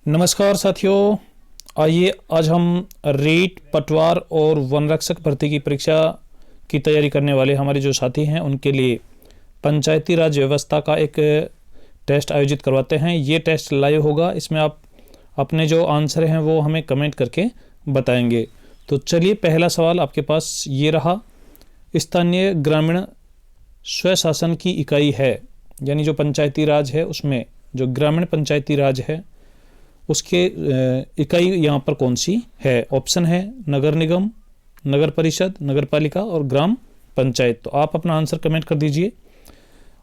नमस्कार साथियों, आइए आज हम रीट, पटवार और वनरक्षक भर्ती की परीक्षा की तैयारी करने वाले हमारे जो साथी हैं उनके लिए पंचायती राज व्यवस्था का एक टेस्ट आयोजित करवाते हैं। ये टेस्ट लाइव होगा, इसमें आप अपने जो आंसर हैं वो हमें कमेंट करके बताएंगे। तो चलिए, पहला सवाल आपके पास ये रहा। स्थानीय ग्रामीण स्वशासन की इकाई है, यानी जो पंचायती राज है उसमें जो ग्रामीण पंचायती राज है उसके इकाई यहाँ पर कौन सी है? ऑप्शन है नगर निगम, नगर परिषद, नगर पालिका और ग्राम पंचायत। तो आप अपना आंसर कमेंट कर दीजिए।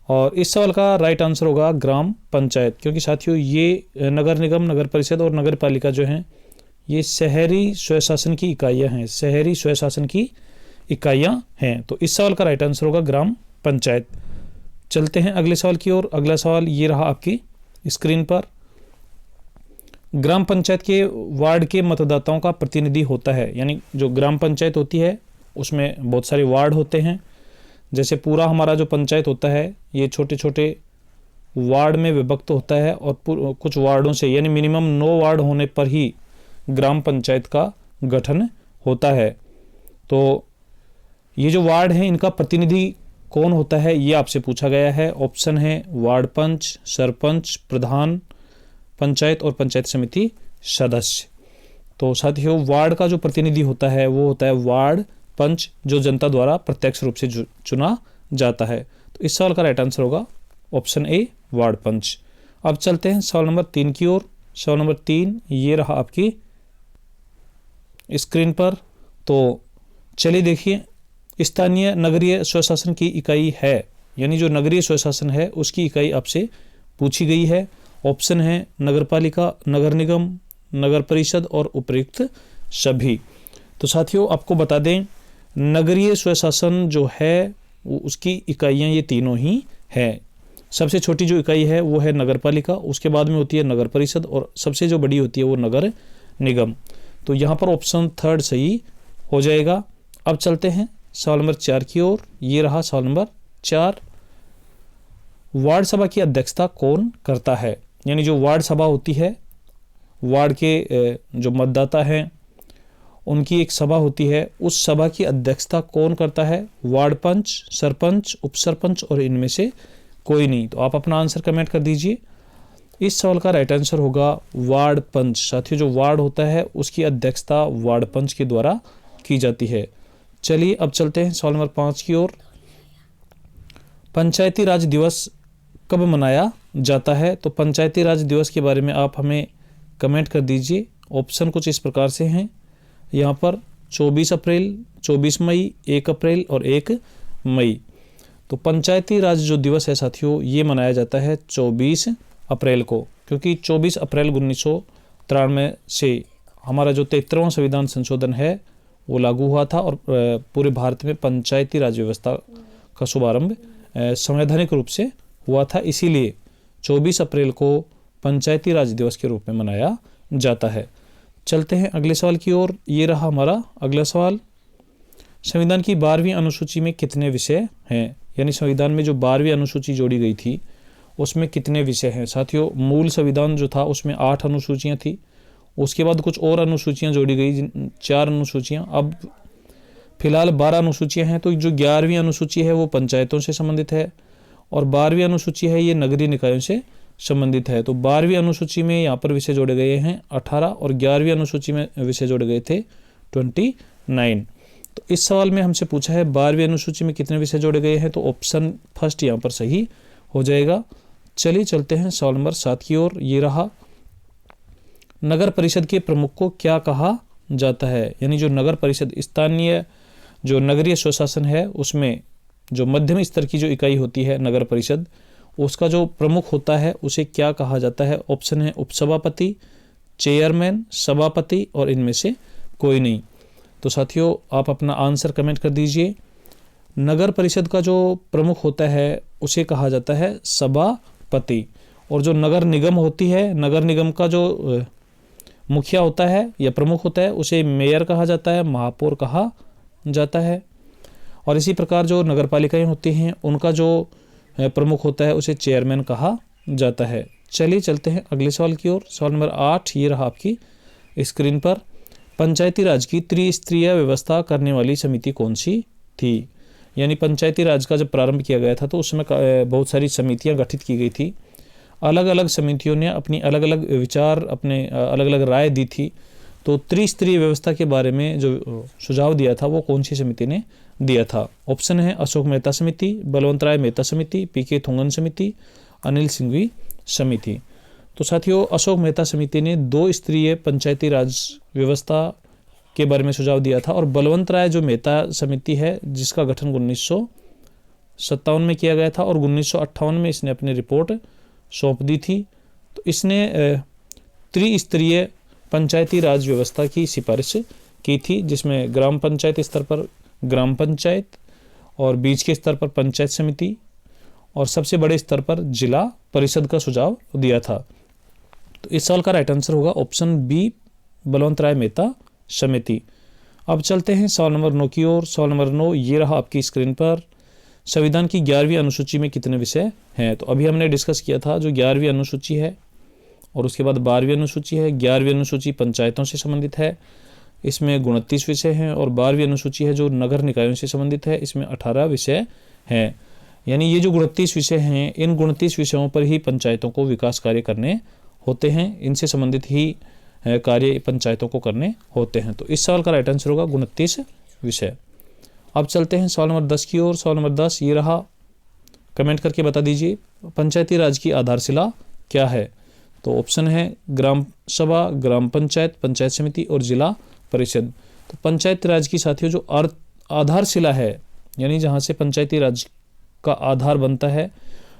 और इस सवाल का राइट आंसर होगा ग्राम पंचायत, क्योंकि साथियों ये नगर निगम, नगर परिषद और नगर पालिका जो हैं ये शहरी स्वशासन की इकाइयाँ हैं, शहरी स्वशासन की इकाइयाँ हैं। तो इस सवाल का राइट आंसर होगा ग्राम पंचायत। चलते हैं अगले सवाल की ओर। अगला सवाल ये रहा आपकी स्क्रीन पर। ग्राम पंचायत के वार्ड के मतदाताओं का प्रतिनिधि होता है, यानी जो ग्राम पंचायत होती है उसमें बहुत सारे वार्ड होते हैं। जैसे पूरा हमारा जो पंचायत होता है ये छोटे छोटे वार्ड में विभक्त होता है और कुछ वार्डों से, यानी मिनिमम 9 वार्ड होने पर ही ग्राम पंचायत का गठन होता है। तो ये जो वार्ड हैं इनका प्रतिनिधि कौन होता है ये आपसे पूछा गया है। ऑप्शन है वार्ड पंच, सरपंच, प्रधान पंचायत और पंचायत समिति सदस्य। तो साथियों वार्ड का जो प्रतिनिधि होता है वो होता है वार्ड पंच, जो जनता द्वारा प्रत्यक्ष रूप से चुना जाता है। तो इस सवाल का राइट आंसर होगा ऑप्शन ए, वार्ड पंच। अब चलते हैं सवाल नंबर 3 की ओर। सवाल नंबर 3 ये रहा आपकी स्क्रीन पर। तो चलिए देखिए, स्थानीय नगरीय स्वशासन की इकाई है, यानी जो नगरीय स्वशासन है उसकी इकाई आपसे पूछी गई है। ऑप्शन है नगर पालिका, नगर निगम, नगर परिषद और उपयुक्त सभी। तो साथियों आपको बता दें, नगरीय स्वशासन जो है उसकी इकाइयां ये तीनों ही हैं। सबसे छोटी जो इकाई है वो है नगर पालिका, उसके बाद में होती है नगर परिषद और सबसे जो बड़ी होती है वो नगर निगम। तो यहाँ पर ऑप्शन 3 सही हो जाएगा। अब चलते हैं सवाल नंबर 4 की ओर। ये रहा सवाल नंबर 4। वार्ड सभा की अध्यक्षता कौन करता है? यानी जो वार्ड सभा होती है, वार्ड के जो मतदाता हैं उनकी एक सभा होती है, उस सभा की अध्यक्षता कौन करता है? वार्ड पंच, सरपंच, उपसरपंच और इनमें से कोई नहीं। तो आप अपना आंसर कमेंट कर दीजिए। इस सवाल का राइट आंसर होगा वार्ड पंच। साथियों जो वार्ड होता है उसकी अध्यक्षता वार्ड पंच के द्वारा की जाती है। चलिए अब चलते हैं सवाल नंबर 5 की ओर। पंचायती राज दिवस कब मनाया जाता है? तो पंचायती राज दिवस के बारे में आप हमें कमेंट कर दीजिए। ऑप्शन कुछ इस प्रकार से हैं यहाँ पर 24 अप्रैल, 24 मई, 1 अप्रैल और 1 मई। तो पंचायती राज जो दिवस है साथियों ये मनाया जाता है 24 अप्रैल को, क्योंकि 24 अप्रैल 1993 से हमारा जो 73वां संविधान संशोधन है वो लागू हुआ था और पूरे भारत में पंचायती राज व्यवस्था का शुभारंभ संवैधानिक रूप से हुआ था। इसीलिए 24 अप्रैल को पंचायती राज दिवस के रूप में मनाया जाता है। चलते हैं अगले सवाल की ओर। ये रहा हमारा अगला सवाल। संविधान की 12वीं अनुसूची में कितने विषय हैं? यानी संविधान में जो 12वीं अनुसूची जोड़ी गई थी उसमें कितने विषय हैं? साथियों मूल संविधान जो था उसमें 8 अनुसूचियाँ थी, उसके बाद कुछ और अनुसूचियाँ जोड़ी गई, 4 अनुसूचियाँ। अब फिलहाल 12 अनुसूचियाँ हैं। तो जो 11वीं अनुसूची है वो पंचायतों से संबंधित है और 12वीं अनुसूची है ये नगरीय निकायों से संबंधित है। तो 12वीं अनुसूची में यहाँ पर विषय जोड़े गए हैं 18 और 11वीं अनुसूची में विषय जोड़े गए थे 29। तो इस सवाल में हमसे पूछा है 12वीं अनुसूची में कितने विषय जोड़े गए हैं, तो ऑप्शन फर्स्ट यहाँ पर सही हो जाएगा। चलिए चलते हैं सवाल नंबर 7 की ओर। ये रहा, नगर परिषद के प्रमुख को क्या कहा जाता है? यानी जो नगर परिषद, स्थानीय जो नगरीय स्वशासन है उसमें जो मध्यम स्तर की जो इकाई होती है नगर परिषद, उसका जो प्रमुख होता है उसे क्या कहा जाता है? ऑप्शन है उपसभापति, चेयरमैन, सभापति और इनमें से कोई नहीं। तो साथियों आप अपना आंसर कमेंट कर दीजिए। नगर परिषद का जो प्रमुख होता है उसे कहा जाता है सभापति, और जो नगर निगम होती है, नगर निगम का जो मुखिया होता है या प्रमुख होता है उसे मेयर कहा जाता है, महापौर कहा जाता है। और इसी प्रकार जो नगर पालिकाएँ होती हैं उनका जो प्रमुख होता है उसे चेयरमैन कहा जाता है। चलिए चलते हैं अगले सवाल की ओर। सवाल नंबर 8 ये रहा आपकी स्क्रीन पर। पंचायती राज की त्रिस्तरीय व्यवस्था करने वाली समिति कौन सी थी? यानी पंचायती राज का जब प्रारंभ किया गया था तो उस समय बहुत सारी समितियां गठित की गई थी। अलग अलग समितियों ने अपनी अलग अलग विचार, अपने अलग अलग राय दी थी। तो त्रिस्तरीय व्यवस्था के बारे में जो सुझाव दिया था वो कौन सी समिति ने दिया था? ऑप्शन है अशोक मेहता समिति, बलवंत राय मेहता समिति, पीके थोंगन समिति, अनिल सिंघवी समिति। तो साथियों, अशोक मेहता समिति ने 2 स्तरीय पंचायती राज व्यवस्था के बारे में सुझाव दिया था। और बलवंत राय जो मेहता समिति है जिसका गठन 1957 में किया गया था और 1958 में इसने अपनी रिपोर्ट सौंप दी थी। तो इसने त्रिस्तरीय पंचायती राज व्यवस्था की सिफारिश की थी, जिसमें ग्राम पंचायत स्तर पर ग्राम पंचायत और बीच के स्तर पर पंचायत समिति और सबसे बड़े स्तर पर जिला परिषद का सुझाव दिया था। तो इस सवाल का राइट आंसर होगा ऑप्शन बी, बलवंत राय मेहता समिति। अब चलते हैं सवाल नंबर 9 की ओर। सवाल नंबर 9 ये रहा आपकी स्क्रीन पर। संविधान की 11वीं अनुसूची में कितने विषय हैं? तो अभी हमने डिस्कस किया था जो 11वीं अनुसूची है और उसके बाद 12वीं अनुसूची है। 11वीं अनुसूची पंचायतों से संबंधित है, इसमें 29 विषय हैं। और 12वीं अनुसूची है जो नगर निकायों से संबंधित है, इसमें 18 विषय हैं। यानी ये जो 29 विषय हैं, इन 29 विषयों पर ही पंचायतों को विकास कार्य करने होते हैं, इनसे संबंधित ही कार्य पंचायतों को करने होते हैं। तो इस सवाल का राइट आंसर होगा 29 विषय। अब चलते हैं सवाल नंबर 10 की ओर। सवाल नंबर 10 ये रहा, कमेंट करके बता दीजिए पंचायती राज की आधारशिला क्या है? तो ऑप्शन है ग्राम सभा, ग्राम पंचायत, पंचायत समिति और जिला परिषद। तो पंचायती राज की साथियों जो आधारशिला है, यानी जहाँ से पंचायती राज का आधार बनता है,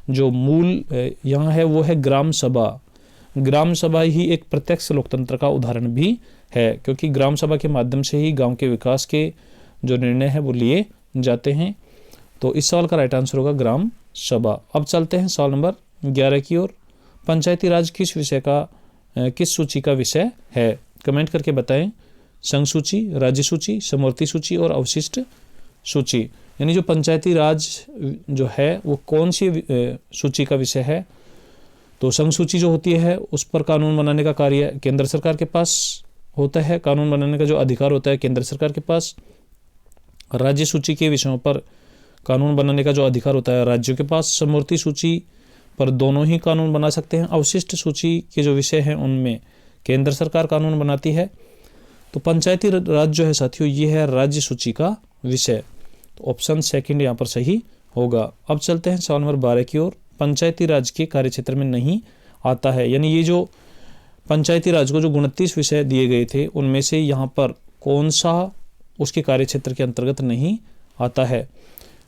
जो मूल यहाँ है वो है ग्राम सभा। ग्राम सभा ही एक प्रत्यक्ष लोकतंत्र का उदाहरण भी है, क्योंकि ग्राम सभा के माध्यम से ही गांव के विकास के जो निर्णय है वो लिए जाते हैं। तो इस सवाल का राइट आंसर होगा ग्राम सभा। अब चलते हैं सवाल नंबर 11 की ओर। पंचायती राज किस विषय का किस सूची का विषय है? कमेंट करके बताएं। संघ सूची, राज्य सूची, समवर्ती सूची और अवशिष्ट सूची। यानी जो पंचायती राज जो है वो कौन सी सूची का विषय है? तो संघ सूची जो होती है उस पर कानून बनाने का कार्य केंद्र सरकार के पास होता है, कानून बनाने का जो अधिकार होता है केंद्र सरकार के पास। राज्य सूची के विषयों पर कानून बनाने का जो अधिकार होता है राज्यों के पास। समवर्ती सूची पर दोनों ही कानून बना सकते हैं। अवशिष्ट सूची के जो विषय हैं उनमें केंद्र सरकार कानून बनाती है। तो पंचायती राज जो है साथियों ये है राज्य सूची का विषय। तो ऑप्शन सेकंड यहाँ पर सही होगा। अब चलते हैं सवाल नंबर 12 की ओर। पंचायती राज के कार्यक्षेत्र में नहीं आता है, यानी ये जो पंचायती राज को जो 29 विषय दिए गए थे उनमें से यहाँ पर कौन सा उसके कार्यक्षेत्र के अंतर्गत नहीं आता है?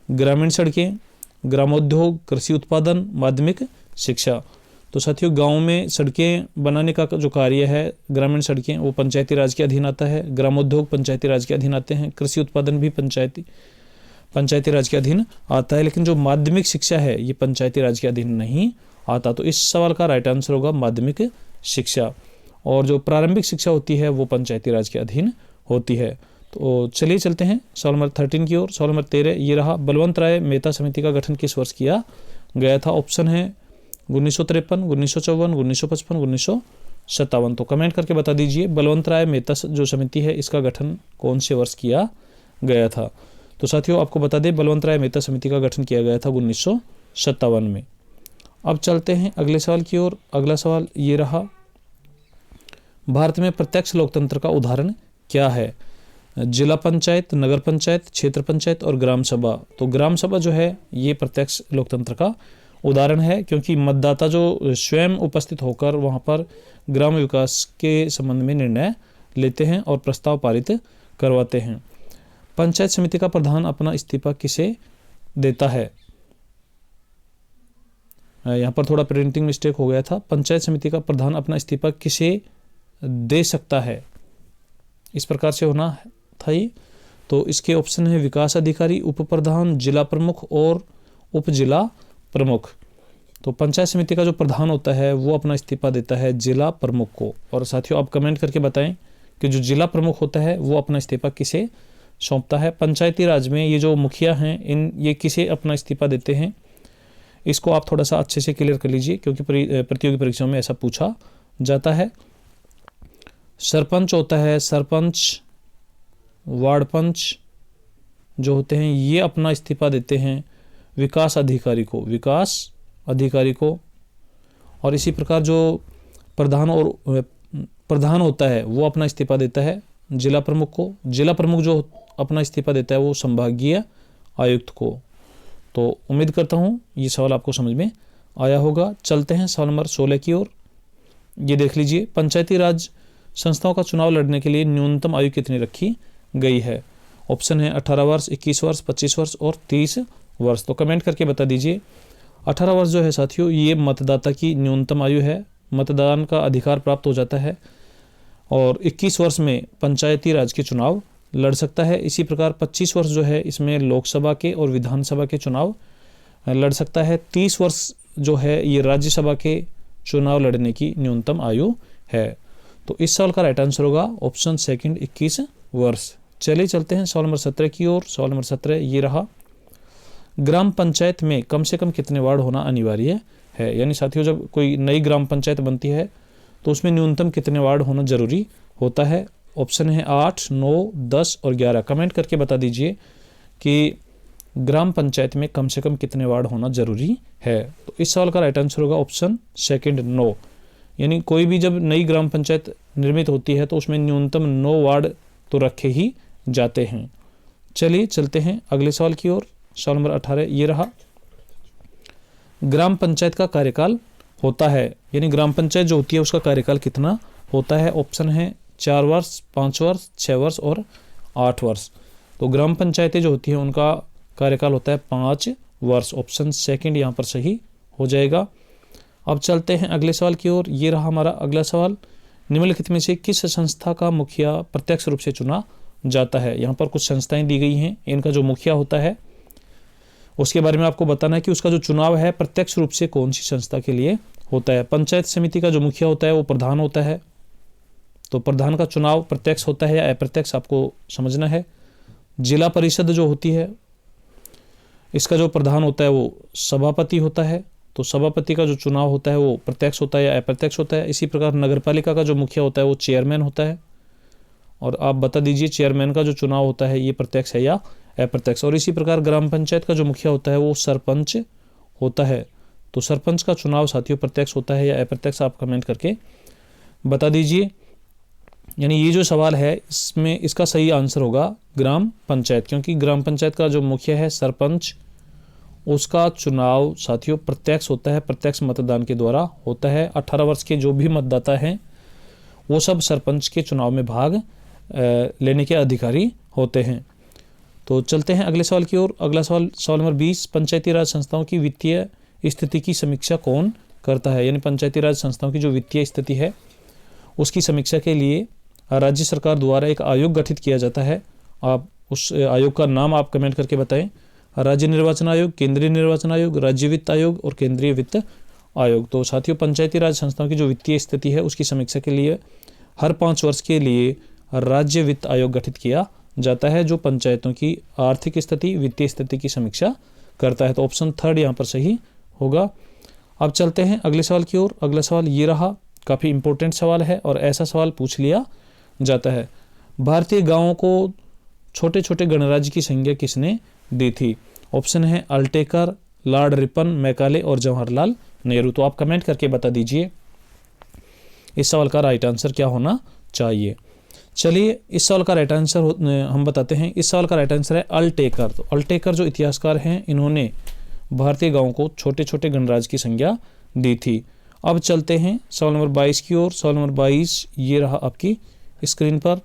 ग्रामीण सड़कें, ग्रामोद्योग, कृषि उत्पादन, माध्यमिक शिक्षा। तो साथियों गांव में सड़कें बनाने का जो कार्य है, ग्रामीण सड़कें, वो पंचायती राज के अधीन आता है। ग्रामोद्योग पंचायती राज के अधीन आते हैं। कृषि उत्पादन भी पंचायती राज के अधीन आता है। लेकिन जो माध्यमिक शिक्षा है ये पंचायती राज के अधीन नहीं आता। तो इस सवाल का राइट आंसर होगा माध्यमिक शिक्षा। और जो प्रारंभिक शिक्षा होती है वो पंचायती राज के अधीन होती है। तो चलिए चलते हैं सवाल नंबर 13 की ओर। सवाल नंबर 13 ये रहा, बलवंत राय मेहता समिति का गठन किस वर्ष किया गया था? ऑप्शन है 1953, 1954, 1955, 1957। तो कमेंट करके बता दीजिए बलवंत राय मेहता जो समिति है इसका गठन कौन से वर्ष किया गया था? तो साथियों आपको बता दें बलवंत राय मेहता समिति का गठन किया गया था 1957 में। अब चलते हैं अगले सवाल की ओर। अगला सवाल ये रहा, भारत में प्रत्यक्ष लोकतंत्र का उदाहरण क्या है? जिला पंचायत, नगर पंचायत, क्षेत्र पंचायत और ग्राम सभा। तो ग्राम सभा जो है ये प्रत्यक्ष लोकतंत्र का उदाहरण है, क्योंकि मतदाता जो स्वयं उपस्थित होकर वहाँ पर ग्राम विकास के संबंध में निर्णय लेते हैं और प्रस्ताव पारित करवाते हैं। पंचायत समिति का प्रधान अपना इस्तीफा किसे देता है? यहाँ पर थोड़ा प्रिंटिंग मिस्टेक हो गया था। पंचायत समिति का प्रधान अपना इस्तीफा किसे दे सकता है, इस प्रकार से होना था ये। तो इसके ऑप्शन है विकास अधिकारी, उप प्रधान, जिला प्रमुख और उप जिला प्रमुख। तो पंचायत समिति का जो प्रधान होता है वो अपना इस्तीफा देता है जिला प्रमुख को। और साथियों आप कमेंट करके बताएं कि जो जिला प्रमुख होता है वो अपना इस्तीफा किसे सौंपता है? पंचायती राज में ये जो मुखिया हैं ये किसे अपना इस्तीफा देते हैं? इसको आप थोड़ा सा अच्छे से क्लियर कर लीजिए, क्योंकि प्रतियोगी परीक्षाओं में ऐसा पूछा जाता है। सरपंच होता है, सरपंच, वार्ड पंच जो होते हैं ये अपना इस्तीफा देते हैं विकास अधिकारी को, और इसी प्रकार जो प्रधान होता है वो अपना इस्तीफा देता है जिला प्रमुख को। जिला प्रमुख जो अपना इस्तीफा देता है वो संभागीय आयुक्त को। तो उम्मीद करता हूँ ये सवाल आपको समझ में आया होगा। चलते हैं सवाल नंबर 16 की ओर। ये देख लीजिए, पंचायती राज संस्थाओं का चुनाव लड़ने के लिए न्यूनतम आयु कितनी रखी गई है? ऑप्शन है 18 वर्ष, 21 वर्ष, 25 वर्ष और 30 वर्ष। तो कमेंट करके बता दीजिए। 18 वर्ष जो है साथियों ये मतदाता की न्यूनतम आयु है, मतदान का अधिकार प्राप्त हो जाता है, और 21 वर्ष में पंचायती राज के चुनाव लड़ सकता है। इसी प्रकार 25 वर्ष जो है इसमें लोकसभा के और विधानसभा के चुनाव लड़ सकता है। 30 वर्ष जो है ये राज्यसभा के चुनाव लड़ने की न्यूनतम आयु है। तो इस सवाल का राइट आंसर होगा ऑप्शन सेकंड 21 वर्ष। चलिए चलते हैं सवाल नंबर 17 की ओर। सवाल नंबर 17 ये रहा, ग्राम पंचायत में कम से कम कितने वार्ड होना अनिवार्य है? यानी साथियों जब कोई नई ग्राम पंचायत बनती है तो उसमें न्यूनतम कितने वार्ड होना जरूरी होता है? ऑप्शन है 8, 9, 10 और 11। कमेंट करके बता दीजिए कि ग्राम पंचायत में कम से कम कितने वार्ड होना जरूरी है। तो इस सवाल का राइट आंसर होगा ऑप्शन सेकंड 9। यानी कोई भी जब नई ग्राम पंचायत निर्मित होती है तो उसमें न्यूनतम 9 वार्ड तो रखे ही जाते हैं। चलिए चलते हैं अगले सवाल की ओर। सवाल नंबर 18 ये रहा, ग्राम पंचायत का कार्यकाल होता है, यानी ग्राम पंचायत जो होती है उसका कार्यकाल कितना होता है? ऑप्शन है 4 वर्ष, 5 वर्ष, 6 वर्ष और 8 वर्ष। तो ग्राम पंचायतें जो होती हैं उनका कार्यकाल होता है 5 वर्ष। ऑप्शन सेकंड यहाँ पर सही हो जाएगा। अब चलते हैं अगले सवाल की ओर। ये रहा हमारा अगला सवाल, निम्नलिखित में से किस संस्था का मुखिया प्रत्यक्ष रूप से चुना जाता है? यहाँ पर कुछ संस्थाएं दी गई हैं, इनका जो मुखिया होता है उसके बारे में आपको बताना है कि उसका जो चुनाव है प्रत्यक्ष रूप से कौन सी संस्था के लिए होता है। पंचायत समिति का जो मुखिया होता है वो प्रधान होता है, तो प्रधान का चुनाव प्रत्यक्ष होता है या अप्रत्यक्ष आपको समझना है। जिला परिषद जो होती है इसका जो प्रधान होता है वो सभापति होता है, तो सभापति का जो चुनाव होता है वो प्रत्यक्ष होता है या अप्रत्यक्ष होता है। इसी प्रकार नगरपालिका का जो मुखिया होता है वो चेयरमैन होता है, और आप बता दीजिए चेयरमैन का जो चुनाव होता है ये प्रत्यक्ष है या अप्रत्यक्ष। और इसी प्रकार ग्राम पंचायत का जो मुखिया होता है वो सरपंच होता है, तो सरपंच का चुनाव साथियों प्रत्यक्ष होता है या अप्रत्यक्ष, आप कमेंट करके बता दीजिए। यानी ये जो सवाल है इसमें इसका सही आंसर होगा ग्राम पंचायत, क्योंकि ग्राम पंचायत का जो मुखिया है सरपंच, उसका चुनाव साथियों प्रत्यक्ष होता है, प्रत्यक्ष मतदान के द्वारा होता है। 18 वर्ष के जो भी मतदाता हैं वो सब सरपंच के चुनाव में भाग लेने के अधिकारी होते हैं। तो चलते हैं अगले सवाल की ओर। अगला सवाल, सवाल नंबर 20, पंचायती राज संस्थाओं की वित्तीय स्थिति की समीक्षा कौन करता है? यानी पंचायती राज संस्थाओं की जो वित्तीय स्थिति है उसकी समीक्षा के लिए राज्य सरकार द्वारा एक आयोग गठित किया जाता है। आप उस आयोग का नाम आप कमेंट करके बताएं। राज्य निर्वाचन आयोग, केंद्रीय निर्वाचन आयोग, राज्य वित्त आयोग और केंद्रीय वित्त आयोग। तो साथियों पंचायती राज संस्थाओं की जो वित्तीय स्थिति है उसकी समीक्षा के लिए हर 5 वर्ष के लिए राज्य वित्त आयोग गठित किया जाता है, जो पंचायतों की आर्थिक स्थिति, वित्तीय स्थिति की समीक्षा करता है। तो ऑप्शन थर्ड यहाँ पर सही होगा। अब चलते हैं अगले सवाल की ओर। अगला सवाल ये रहा, काफ़ी इंपॉर्टेंट सवाल है और ऐसा सवाल पूछ लिया जाता है, भारतीय गांवों को छोटे छोटे गणराज्य की संज्ञा किसने दी थी? ऑप्शन है अल्टेकर, लॉर्ड रिपन, मैकाले और जवाहरलाल नेहरू। तो आप कमेंट करके बता दीजिए इस सवाल का राइट आंसर क्या होना चाहिए। चलिए इस सवाल का राइट आंसर हम बताते हैं। इस सवाल का राइट आंसर है अल्टेकर। तो अल्टेकर जो इतिहासकार हैं इन्होंने भारतीय गांवों को छोटे छोटे गणराज्य की संज्ञा दी थी। अब चलते हैं सवाल नंबर 22 की ओर। सवाल नंबर 22 ये रहा आपकी स्क्रीन पर,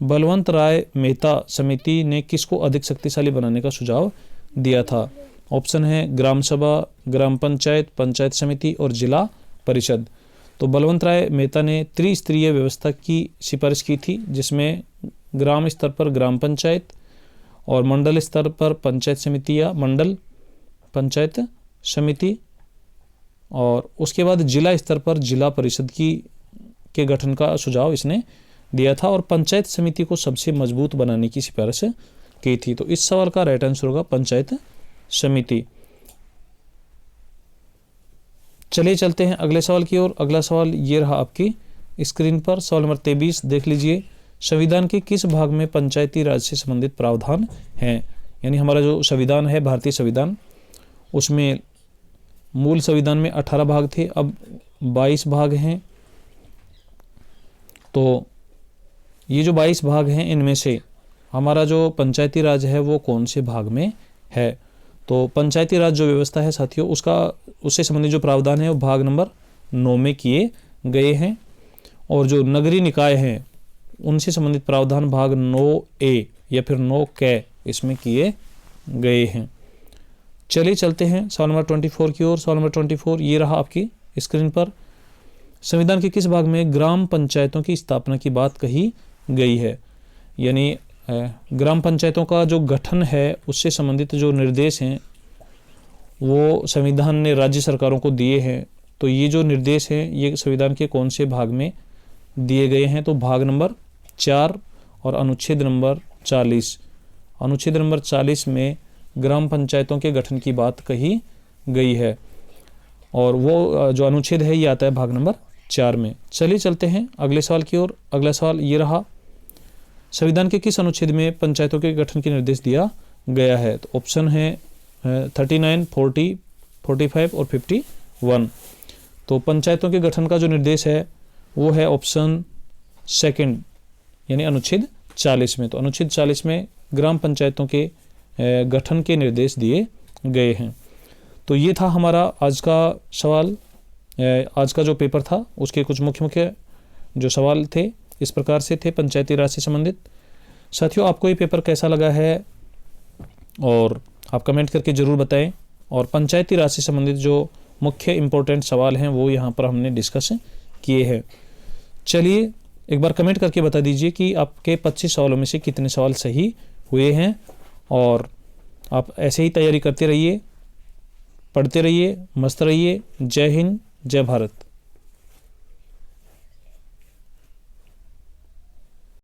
बलवंत राय मेहता समिति ने किसको अधिक शक्तिशाली बनाने का सुझाव दिया था? ऑप्शन है ग्राम सभा, ग्राम पंचायत, पंचायत समिति और जिला परिषद। तो बलवंत राय मेहता ने त्रिस्तरीय व्यवस्था की सिफारिश की थी, जिसमें ग्राम स्तर पर ग्राम पंचायत और मंडल स्तर पर पंचायत समिति या मंडल पंचायत समिति, और उसके बाद जिला स्तर पर जिला परिषद के गठन का सुझाव इसने दिया था, और पंचायत समिति को सबसे मजबूत बनाने की सिफारिश की थी। तो इस सवाल का राइट आंसर होगा पंचायत समिति। चलिए चलते हैं अगले सवाल की ओर। अगला सवाल ये रहा आपकी स्क्रीन पर, सवाल नंबर 23 देख लीजिए। संविधान के किस भाग में पंचायती राज से संबंधित प्रावधान हैं? यानी हमारा जो संविधान है, भारतीय संविधान, उसमें मूल संविधान में 18 भाग थे, अब 22 भाग हैं। तो ये जो 22 भाग हैं, इनमें से हमारा जो पंचायती राज है वो कौन से भाग में है? तो पंचायती राज जो व्यवस्था है साथियों, उससे संबंधित जो प्रावधान है वो भाग नंबर 9 में किए गए हैं। और जो नगरीय निकाय हैं उनसे संबंधित प्रावधान भाग 9A या फिर 9K इसमें किए गए हैं। चलिए चलते हैं सवाल नंबर 24 की ओर। सवाल नंबर 24 ये रहा आपकी स्क्रीन पर। संविधान के किस भाग में ग्राम पंचायतों की स्थापना की बात कही गई है? यानी ग्राम पंचायतों का जो गठन है उससे संबंधित जो निर्देश हैं वो संविधान ने राज्य सरकारों को दिए हैं। तो ये जो निर्देश हैं ये संविधान के कौन से भाग में दिए गए हैं? तो भाग नंबर 4 और अनुच्छेद नंबर 40। अनुच्छेद नंबर 40 में ग्राम पंचायतों के गठन की बात कही गई है और वो जो अनुच्छेद है ये आता है भाग नंबर 4 में। चलिए चलते हैं अगले सवाल की ओर। अगला सवाल ये रहा, संविधान के किस अनुच्छेद में पंचायतों के गठन के निर्देश दिया गया है? तो ऑप्शन है 39, 40, 45 और 51। तो पंचायतों के गठन का जो निर्देश है वो है ऑप्शन सेकंड, यानी अनुच्छेद 40 में। तो अनुच्छेद 40 में ग्राम पंचायतों के गठन के निर्देश दिए गए हैं। तो ये था हमारा आज का सवाल, आज का जो पेपर था उसके कुछ मुख्य जो सवाल थे इस प्रकार से थे पंचायती राज से संबंधित। साथियों, आपको ये पेपर कैसा लगा है और आप कमेंट करके ज़रूर बताएं। और पंचायती राज से संबंधित जो मुख्य इंपॉर्टेंट सवाल हैं वो यहाँ पर हमने डिस्कस किए हैं। चलिए एक बार कमेंट करके बता दीजिए कि आपके 25 सवालों में से कितने सवाल सही हुए हैं। और आप ऐसे ही तैयारी करते रहिए, पढ़ते रहिए, मस्त रहिए। जय हिंद, जय भारत।